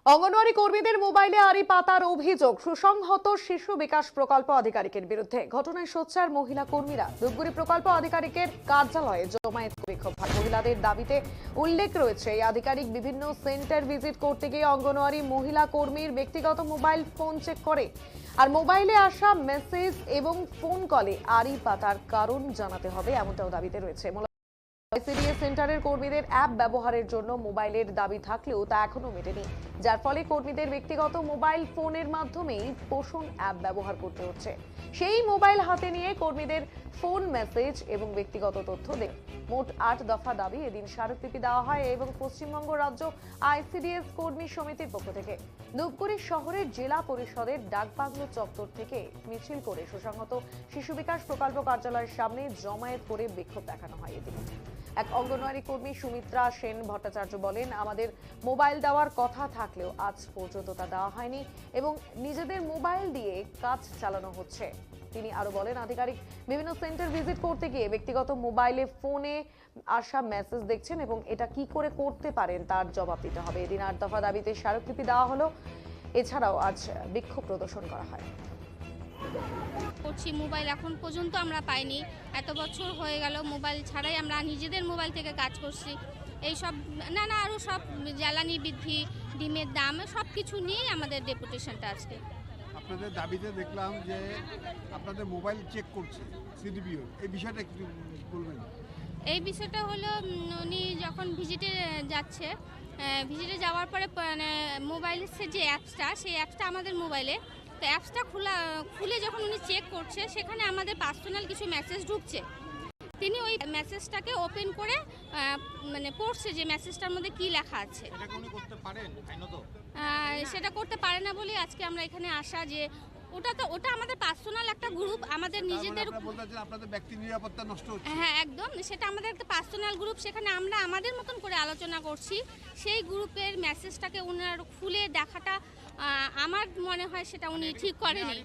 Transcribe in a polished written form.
অঙ্গনওয়াড়ি কর্মীদের মোবাইলে আড়ি পাতার অভিযোগ সুসংহত শিশু বিকাশ প্রকল্প আধিকারিকের বিরুদ্ধে। ঘটনায় সোচ্চার মহিলা কর্মীরা ধূপগুড়ি প্রকল্প আধিকারিকের কার্যালয়ে জমায়েত বিক্ষোভ। মহিলাদের দাবিতে উল্লেখ রয়েছে এই আধিকারিক বিভিন্ন সেন্টার ভিজিট করতে গিয়ে অঙ্গনওয়াড়ি মহিলা কর্মীর ব্যক্তিগত মোবাইল ফোন চেক করে, আর মোবাইলে আসা মেসেজ এবং ফোন কলে আড়ি পাতার কারণ জানাতে হবে, এমনটাও দাবিতে রয়েছে। আইসিডিএস সেন্টারের কর্মীদের অ্যাপ ব্যবহারের জন্য মোবাইলের দাবি থাকলেও তা এখনো মেটেনি, যার ফলে কর্মীদের ব্যক্তিগত মোবাইল ফোনের মাধ্যমেই পোষণ অ্যাপ ব্যবহার করতে হচ্ছে। সেই মোবাইল হাতে নিয়ে কর্মীদের ফোন মেসেজ এবং ব্যক্তিগত তথ্য দেয়। মোট 8 দফা দাবি এদিন স্মারকলিপি দেওয়া হয় এবং পশ্চিমবঙ্গ রাজ্য আইসিডিএস কর্মী সমিতির পক্ষ থেকে ধূপগুড়ি শহরের জেলা পরিষদের ডাকবাংলো চত্বর থেকে মিছিল করে সুসংহত শিশু বিকাশ প্রকল্প কার্যালয়ের সামনে জমায়েত করে বিক্ষোভ দেখানো হয়। এদিন এক অঙ্গনওয়াড়ি কর্মী সুমিত্রা সেন ভট্টাচার্য বলেন, আমাদের মোবাইল দেওয়ার কথা থাকলেও আজ পর্যন্ত তা দেওয়া হয়নি এবং নিজেদের মোবাইল দিয়ে কাজ চালানো হচ্ছে। তিনি আরো বলেন, আধিকারিক বিভিন্ন সেন্টার ভিজিট করতে গিয়ে ব্যক্তিগত মোবাইলে ফোনে আসা মেসেজ দেখছেন এবং এটা কি করে করতে পারেন তার জবাব দিতে হবে। এদিন 8 দফা দাবিতে স্মারকলিপি দেওয়া হলো। এছাড়াও আজ বিক্ষোভ প্রদর্শন করা হয়। করছি মোবাইল এখন পর্যন্ত আমরা পাইনি, এত বছর হয়ে গেল মোবাইল ছাড়াই আমরা নিজেদের মোবাইল থেকে কাজ করছি। এই সব নানা আরও সব জ্বালানি বৃদ্ধি, ডিমের দাম সব কিছু নিয়েই আমাদের ডেপুটেশনটা আজকে। আপনাদের দাবিতে দেখলাম যে আপনাদের মোবাইল চেক করছে সিডিপিও, এই বিষয়টা একটু বলবেন? এই বিষয়টা হলো উনি যখন ভিজিটে যাচ্ছে, ভিজিটে যাওয়ার পরে মানে মোবাইলের যে অ্যাপসটা, সেই অ্যাপসটা আমাদের মোবাইলে, তো অ্যাপসটা খুলে যখন উনি চেক করছে সেখানে আমাদের পার্সোনাল কিছু মেসেজ ঢুকছে। তিনি ওই মেসেজটাকে ওপেন করে মানে পড়ছে যে মেসেজটার মধ্যে কি লেখা আছে। সেটা করতে পারে না বলে আজকে আমরা এখানে আসা, যে ওটা আমাদের পার্সোনাল একটা গ্রুপ, আমাদের নিজেদের আপনাদের ব্যক্তি নিরাপত্তা নষ্ট হচ্ছে। হ্যাঁ একদম, সেটা আমাদের একটা পার্সোনাল গ্রুপ, সেখানে আমরা আমাদের মতন করে আলোচনা করছি। সেই গ্রুপের মেসেজটাকে উনার খুলে দেখাটা আমার মনে হয় সেটা উনি ঠিক করেনি।